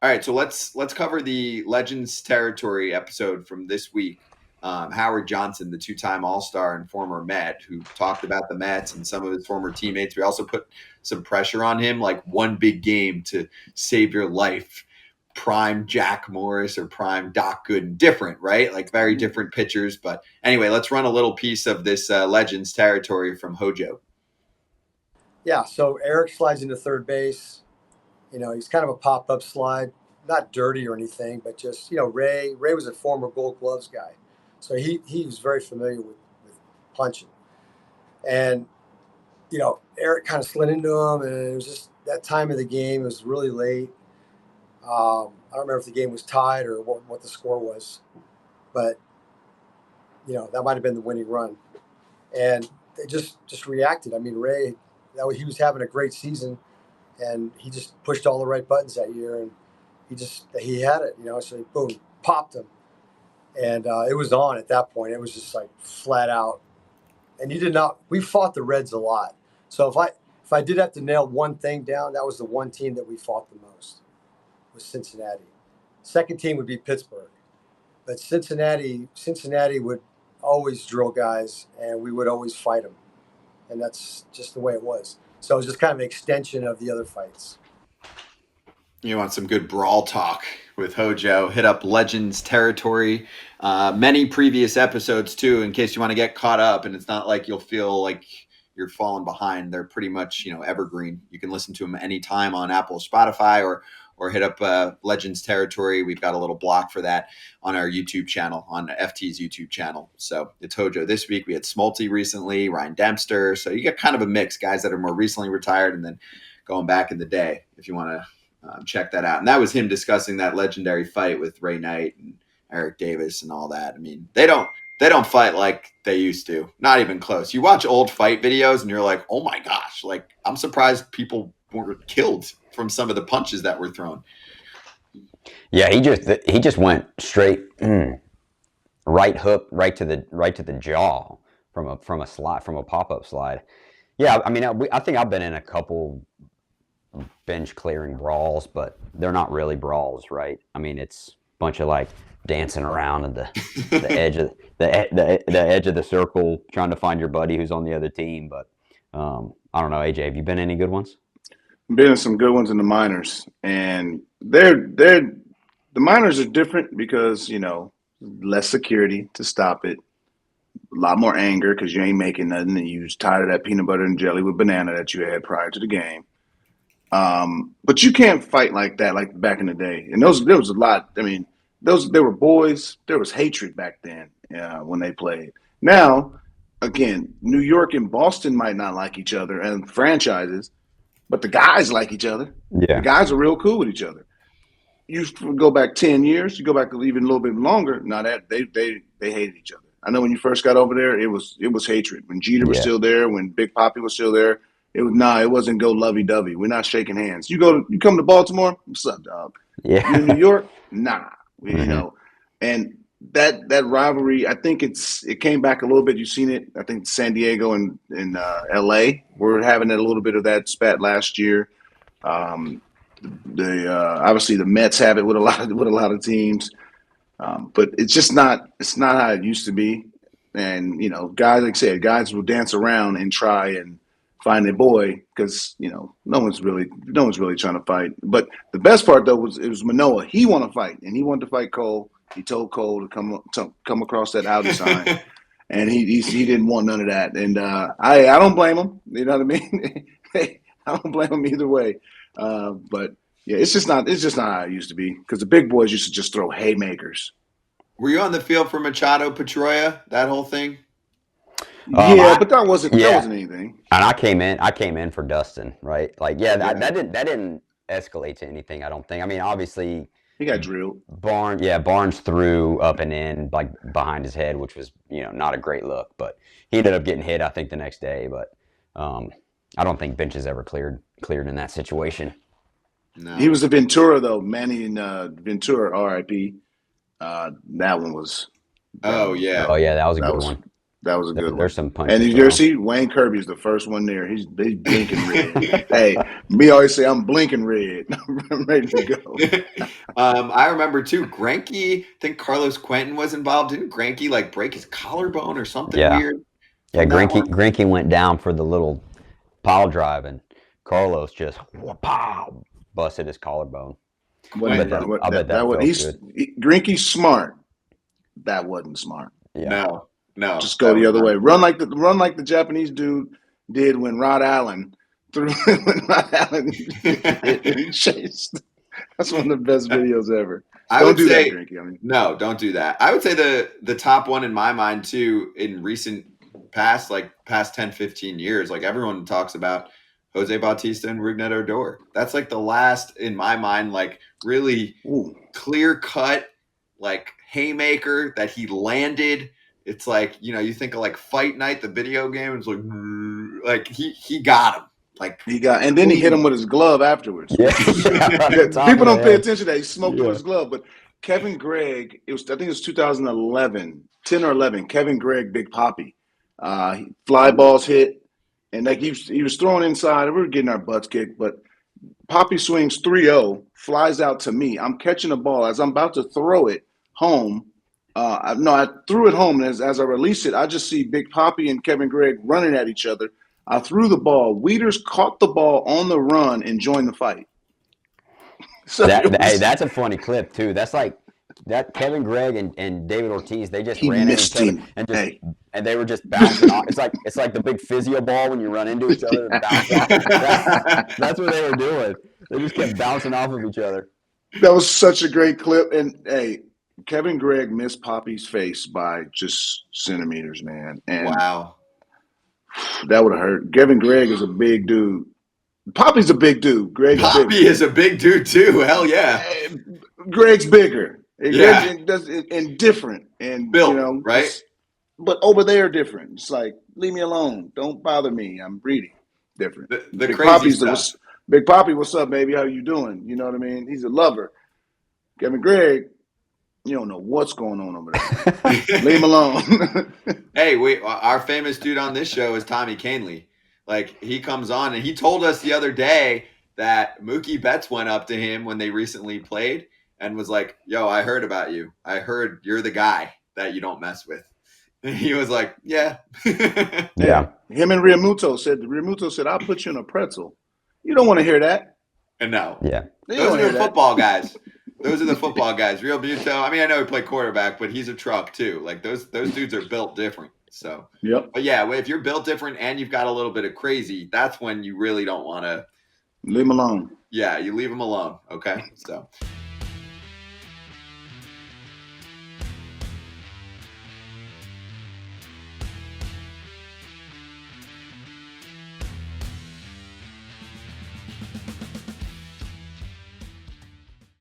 All right, so let's cover the Legends Territory episode from this week. Howard Johnson, the two-time All-Star and former Met, who talked about the Mets and some of his former teammates. We also put some pressure on him, like one big game to save your life. Prime Jack Morris or prime Doc Gooden, different, right? Like very different pitchers. But anyway, let's run a little piece of this Legends Territory from Hojo. Yeah, so Eric slides into third base. He's kind of a pop up slide, not dirty or anything, but just Ray was a former Gold Gloves guy, so he was very familiar with punching, and Eric kind of slid into him, and it was just that time of the game. It was really late. I don't remember if the game was tied or what the score was, but that might have been the winning run, and they just reacted. I mean, Ray, he was having a great season, and he just pushed all the right buttons that year, and he had it, So he, boom, popped him, and it was on at that point. It was just like flat out, and he did not. We fought the Reds a lot, so if I did have to nail one thing down, that was the one team that we fought the most was Cincinnati. Second team would be Pittsburgh, but Cincinnati would always drill guys, and we would always fight them, and that's just the way it was. So it was just kind of an extension of the other fights. You want some good brawl talk with Hojo? Hit up Legends Territory. Many previous episodes too, in case you want to get caught up, and it's not like you'll feel like you're falling behind. They're pretty much evergreen. You can listen to them anytime on Apple, Spotify, or hit up Legends Territory. We've got a little block for that on our YouTube channel, on FT's YouTube channel. So it's Hojo this week. We had Smolty recently, Ryan Dempster. So you get kind of a mix, guys that are more recently retired and then going back in the day, if you want to check that out. And that was him discussing that legendary fight with Ray Knight and Eric Davis and all that. I mean, they don't fight like they used to. Not even close. You watch old fight videos and you're like, oh my gosh, like I'm surprised people weren't killed from some of the punches that were thrown. Yeah, he just went straight right hook right to the jaw from a pop up slide. Yeah, I mean, I think I've been in a couple bench clearing brawls, but they're not really brawls, right? I mean, it's a bunch of like dancing around at the edge of the edge of the circle, trying to find your buddy who's on the other team. But I don't know, AJ, have you been in any good ones? Been in some good ones in the minors, and they're the minors are different because less security to stop it, a lot more anger because you ain't making nothing, and you was tired of that peanut butter and jelly with banana that you had prior to the game. But you can't fight like that like back in the day. And there was a lot. I mean, those there were boys. There was hatred back then when they played. Now, again, New York and Boston might not like each other and franchises, but the guys like each other. The Yeah. guys are real cool with each other. You go back 10 years. You go back even a little bit longer. Now that they hated each other. I know when you first got over there, it was hatred. When Jeter was Yeah. still there, when Big Poppy was still there, it wasn't go lovey dovey. We're not shaking hands. You come to Baltimore, what's up, dog? You in New Yeah. York, nah. hmm And that rivalry, I think it came back a little bit. You've seen it. I think San Diego and L.A. were having a little bit of that spat last year. Um, the Obviously the Mets have it with a lot of teams, but it's not how it used to be. And guys, like I said, guys will dance around and try and find their boy because no one's really trying to fight. But the best part though was it was Manoa. He wanted to fight and he wanted to fight Cole. He told Cole to come across that Audi sign, and he didn't want none of that. And I don't blame him. You know what I mean? I don't blame him either way. But yeah, it's just not how it used to be because the big boys used to just throw haymakers. Were you on the field for Machado Petroia? That whole thing? Yeah, I but that wasn't yeah, anything. and I came in for Dustin, right? Like, yeah, that, Yeah, that didn't escalate to anything, I don't think. I mean, obviously, he got drilled. Barnes threw up and in like behind his head, which was not a great look. But he ended up getting hit, I think, the next day. But um, I don't think benches ever cleared in that situation. He No. was the Ventura though, Manny and Ventura, R.I.P. That one was that Oh one yeah. Oh yeah, that was a that good was one. That was a good one. There's some punches. And you ever see Wayne Kirby's the first one there. He's blinking red. Hey, me always say I'm blinking red. I'm ready to go. I remember too, Greinke, I think Carlos Quentin was involved. Didn't Greinke like break his collarbone or something weird? Yeah, Greinke went down for the little pile drive, and Carlos just pow, busted his collarbone. I bet that felt good. Greinke's smart. That wasn't smart. Yeah. No. Just go the other way. Run like the Japanese dude did when Rod Allen chased. That's one of the best videos ever. Don't do that, Greinke. No, don't do that. I would say the top one in my mind too, in recent past 10, 15 years, like everyone talks about Jose Bautista and Rougned Odor. That's like the last, in my mind, like really clear cut, like haymaker that he landed. It's like, you think of like Fight Night, the video game. It's like he got him. Like and then he hit him with his glove afterwards. Yeah. People don't pay attention to that. He smoked with his glove. But Kevin Gregg, I think it was 2011, 10 or 11. Kevin Gregg, Big Papi, fly balls hit, and like he was throwing inside. We were getting our butts kicked, but Papi swings 3-0, flies out to me. I'm catching the ball as I'm about to throw it home. I threw it home, and as I released it, I just see Big Papi and Kevin Gregg running at each other. I threw the ball. Weeders caught the ball on the run and joined the fight. So that's a funny clip too. That's like that Kevin Gregg and David Ortiz. They just ran into each other and they were just bouncing off. It's like the big physio ball when you run into each other and bounce off. That's what they were doing. They just kept bouncing off of each other. That was such a great clip. And Kevin Gregg missed Papi's face by just centimeters, man. And wow. That would have hurt. Kevin Gregg is a big dude. Papi's a big dude. Papi is a big dude too. Hell yeah. Gregg's bigger. And different. And built, right? But over there, different. It's like, leave me alone. Don't bother me. I'm breeding. Different. The crazy stuff. Big Papi, what's up, baby? How you doing? You know what I mean? He's a lover. Kevin Gregg, you don't know what's going on over there. Leave him alone. Hey, our famous dude on this show is Tommy Canley. Like, he comes on, and he told us the other day that Mookie Betts went up to him when they recently played and was like, yo, I heard about you. I heard you're the guy that you don't mess with. And he was like, yeah. Yeah. Him and Realmuto said, I'll put you in a pretzel. You don't want to hear that. And no. Yeah. Those are the football guys. Those are the football guys. Real Buto. I mean, I know he played quarterback, but he's a truck too. Like those dudes are built different. So, yep. But yeah, if you're built different and you've got a little bit of crazy, that's when you really don't want to leave him alone. Yeah, you leave him alone. Okay. So